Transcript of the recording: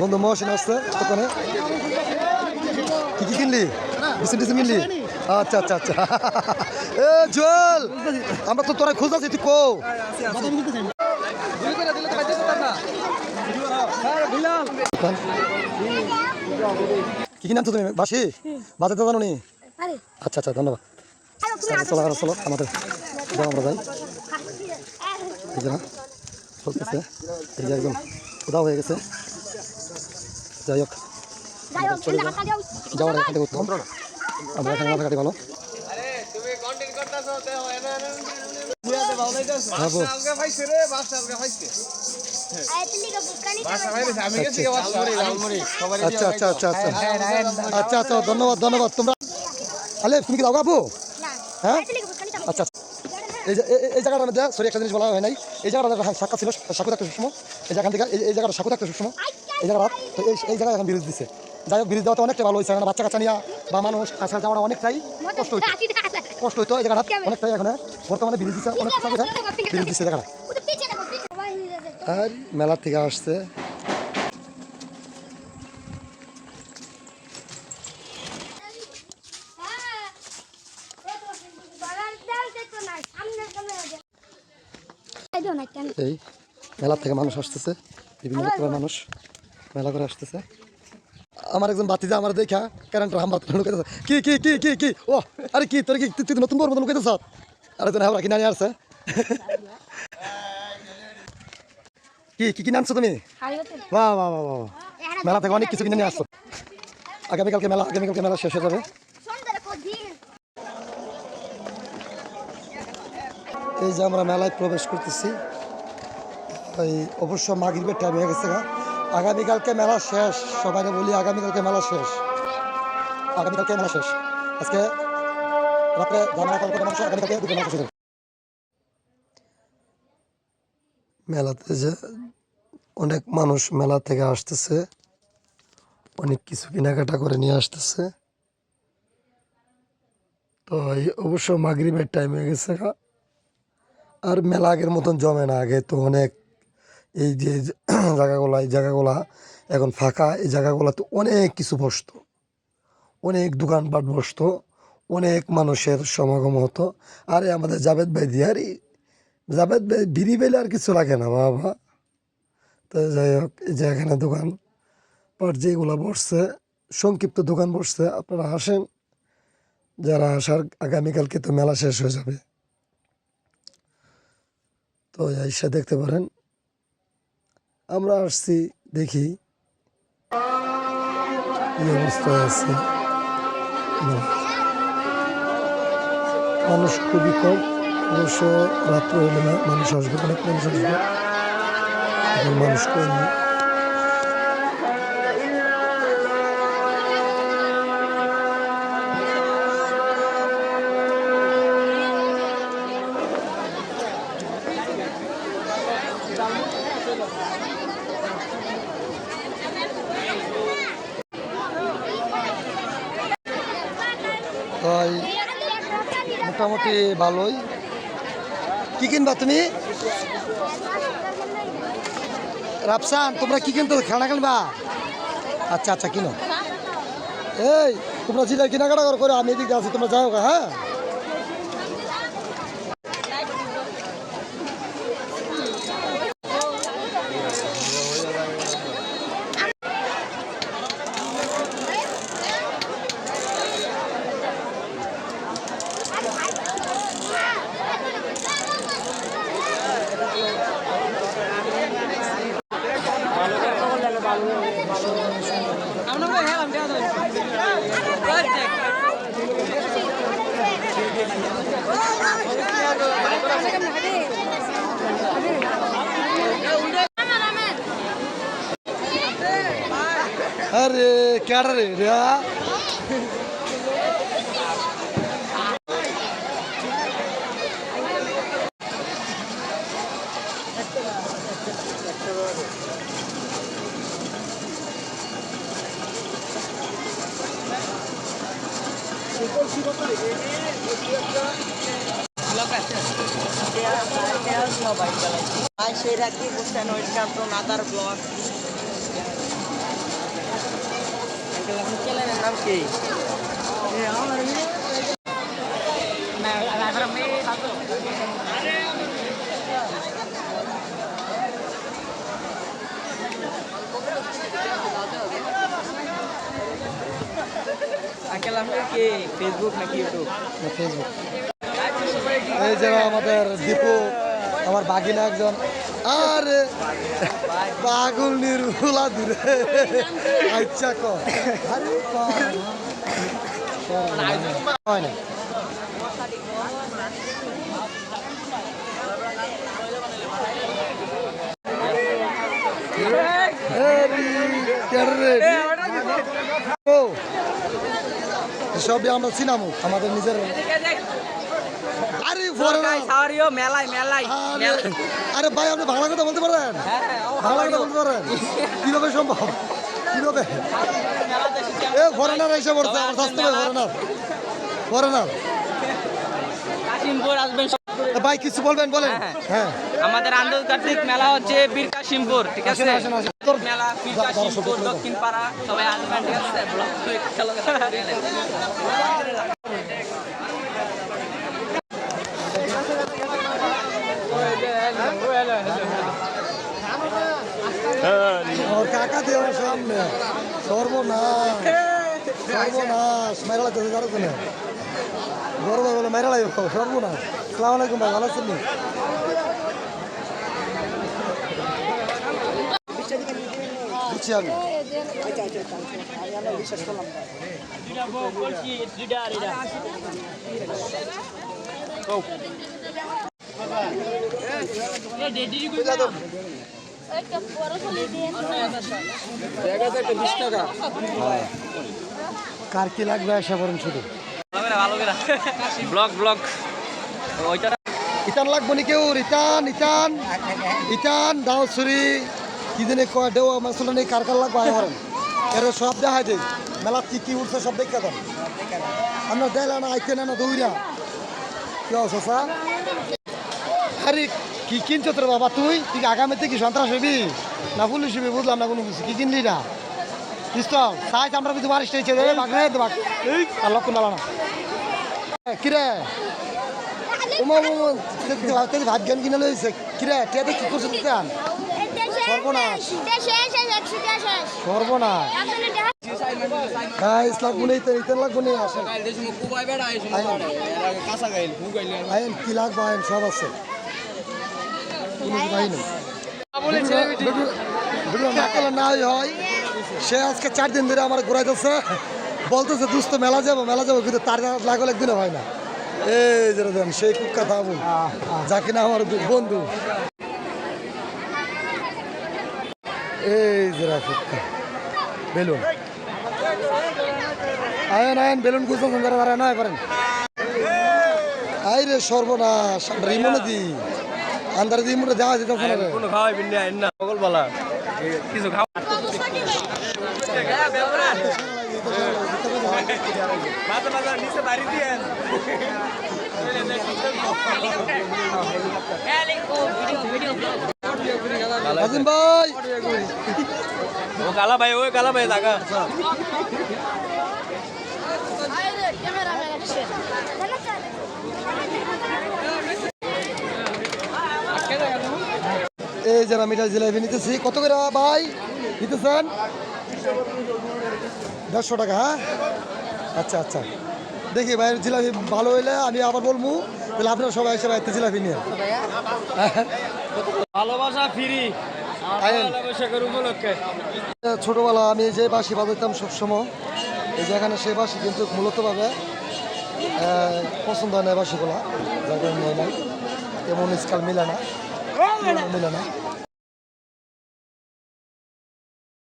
বন্ধু মহসিন আসছে দোকানে কি কিনলি বিস্কুট টিস্কুট কিনলি আচ্ছা আচ্ছা আচ্ছা এ জল আমরা তো তোরা খুঁজতেছি তুই কো কি কি নামছো তুমি বাসি বাজাতে জানো নি আচ্ছা আচ্ছা ধন্যবাদ চলো চলো আমাদের আমরা যাই এই যে না চলতেছে এই যে একদম উদাও হয়ে গেছে যাই হোক যাওয়ার এখান থেকে উত্তম আমরা এখানে মাথাকাটি ভালো আচ্ছা আচ্ছা আচ্ছা আচ্ছা আচ্ছা আচ্ছা ধন্যবাদ ধন্যবাদ তোমরা আলে তুমি কি যাও আপু হ্যাঁ আচ্ছা এই যে এই জায়গাটার মধ্যে সরি একটা জিনিস বলা হয় নাই এই জায়গাটা সাক্ষা ছিল সাক্ষু থাকতে সুষম এই জায়গা থেকে এই জায়গাটা সাক্ষু থাকতে সুষম এই জায়গাটা তো এই জায়গায় এখন ব্রিজ দিচ্ছে যাই হোক ব্রিজ দেওয়াতে অনেকটা ভালো হয়েছে কারণ বাচ্চা কাচ্চা নিয়ে বা মানুষ আসা যাওয়াটা অনেকটাই কষ্ট হইতো এই জায়গাটা অনেকটাই এখন বর্তমানে ব্রিজ দিচ্ছে অনেক ব্রিজ দিচ্ছে জায়গাটা আর মেলা থেকে আসছে এই মেলা থেকে মানুষ আসতেছে বিভিন্ন রকমের মানুষ মেলা করে আসতেছে আমার একজন বাতিজা আমার দেখা কারেন্ট হামবাত লুকাইতেছে কি কি কি কি কি ও আরে কি তোর কি তুই নতুন বড় মতো লুকাইতেছ আরেকজন হাওড়া কিনে নিয়ে আসছে কি কি কিনে আনছো তুমি বাহ বাহ বাহ বাহ মেলা থেকে অনেক কিছু কিনে নিয়ে আসছো আগামীকালকে মেলা শেষ হয়ে যাবে এই যে আমরা মেলায় প্রবেশ করতেছি এই অবশ্য মাগরিবের টাইম হয়ে গেছে আগামীকালকে মেলা শেষ সবাই বলি আগামীকালকে মেলা শেষ আজকে রাত্রে মেলাতে যে অনেক মানুষ মেলা থেকে আসতেছে অনেক কিছু কেনাকাটা করে নিয়ে আসতেছে তো অবশ্য মাগরিবের টাইম হয়ে গেছে আর মেলা আগের মতন জমে না আগে তো অনেক এই যে জায়গাগুলা এখন ফাঁকা এই জায়গাগুলা তো অনেক কিছু বসতো অনেক দোকানপাট বসতো অনেক মানুষের সমাগম হতো আরে আমাদের জাভেদ ভাই দিয়ারি জাভেদ ভাই বিড়ি বেলে আর কিছু লাগে না বাবা তো যাই হোক এই যে এখানে দোকান পাট যেগুলো বসছে সংক্ষিপ্ত দোকান বসছে আপনারা আসেন যারা আসার আগামীকালকে তো মেলা শেষ হয়ে যাবে তো এসে দেখতে পারেন আমরা আসছি দেখি কি অবস্থায় আছে মানুষ খুবই কম অবশ্য রাত্র হলে না মানুষ আসবে অনেক মানুষ আসবে এখন মানুষ কম মোটামুটি ভালোই কি কিনবা তুমি রাফসান তোমরা কি কিনতো খেলনা কিনবা আচ্ছা আচ্ছা কিনো এই তোমরা যেটা কেনাকাটা করো আমি এদিকে আছি তোমরা যাও হ্যাঁ अरे क्या रे Saya lagi bukan orang kampung atar blog. নাম কি? আঙ্কেল আপনার কি ফেসবুক নাকি ইউটিউব? ফেসবুক। এই যে আমাদের দীপু, আমার বাগিনা একজন, আরে পাগল নির্মলা দূরে আচ্ছা ক হয় না সবই আমরা চিনামু আমাদের নিজের। আরে মেলাই মেলাই আরে ভাই আপনি বাংলা কথা বলতে পারেন? বাংলা কথা বলতে পারেন? কিভাবে সম্ভব? কিভাবে এ ফরেনার এসে পড়ছে, আমার স্বাস্থ্য ফরেনার কাশিমপুর আসবেন। ভাই কিছু বলবেন বলেন। হ্যাঁ আমাদের আন্তর্জাতিক মেলা হচ্ছে বীর কাশিমপুর, ঠিক আছে? মেলা বীর কাশিমপুর দক্ষিণ পাড়া, সবাই আসবেন, ঠিক আছে? ব্লগ চলো ওর কাকা দিয়ে আমার সামনে সর্বনাশ সর্বনাশ মেরা লাগতেছে জানো না, গর্ব বলে মেরা লাগবে সর্বনাশ। সালাম আলাইকুম ভাই, ভালো আছেন? বুঝছি আমি। কার কি লাগবে আশা করেন শুধু ব্লগ ব্লগ ওইটা ইটান লাগবো নি কেউ? ইটান ইটান ইটান দাও ছুরি কি দিনে কয় দেও আমার শুনে নেই, কার কার লাগবো আয় করেন এর সব দেখাই দেই। মেলা কি কি উঠছে সব দেখে দেন। আমরা দেলা না আইতে না দৌড়া কি অবস্থা? আরে কি কিনছো তোর বাবা? তুই তুই আগামীতে কি সন্ত্রাস হবি না পুলিশ হবি? বুঝলাম না কোনো কিছু। কি কিনলি না পিস্তল সাইজ আমরা কিছু মারিস নিয়েছে আর লক্ষ্য মেলা না কিরে ভাত জ্ঞান কিনে লইছে কিরে টেতে কি করছে দিতাম সর্বনাশ সর্বনাশ। গাইস লাগবো নেই তো ইতেন লাগবো নেই আসেন আইন কি লাগবো আইন সব আছে কোনো বাহিনী না হয়। সে আজকে 4 দিন ধরে আমার ঘুরাইতেছে, বলতেছে দুস্থ মেলা যাবো কিন্তু তার লাগলে একদিনও হয় না। এই যেটা দেন সেই কুক্কা থামু যা কিনা আমার বন্ধু, এই যেটা কুক্কা বেলুন আয়েন আয়েন বেলুন খুঁজতেছেন যারা তারা নয় পারেন। আই রে সর্বনাশ রিমনে দি আন্দার দি মুড়ে দেওয়া যেতে কোনো খাওয়াই বিন্দি আইন না সকল বলা কিছু খাওয়া নিচে বাড়ি দিয়ে আজিম ভাই ও কালা ভাই জায়গা এই যারা মিঠাই জিলাপি নিতেছি কত করে ভাই নিতেছেন? 150 টাকা। হ্যাঁ আচ্ছা আচ্ছা দেখি ভাই জিলাপি ভালো হইলে আমি আবার বলবো, তাহলে আপনারা সবাই এসে ভাই জিলাপি নিয়ে ভালোবাসা ফ্রি উপলক্ষে। ছোটোবেলা আমি যে বাঁশি বাজাইতাম সবসময়, এই যে এখানে সেই বাঁশি কিন্তু মূলতভাবে পছন্দ হয় না বাঁশিগুলা, যার কারণে নাই তেমন স্কাল মিলে না।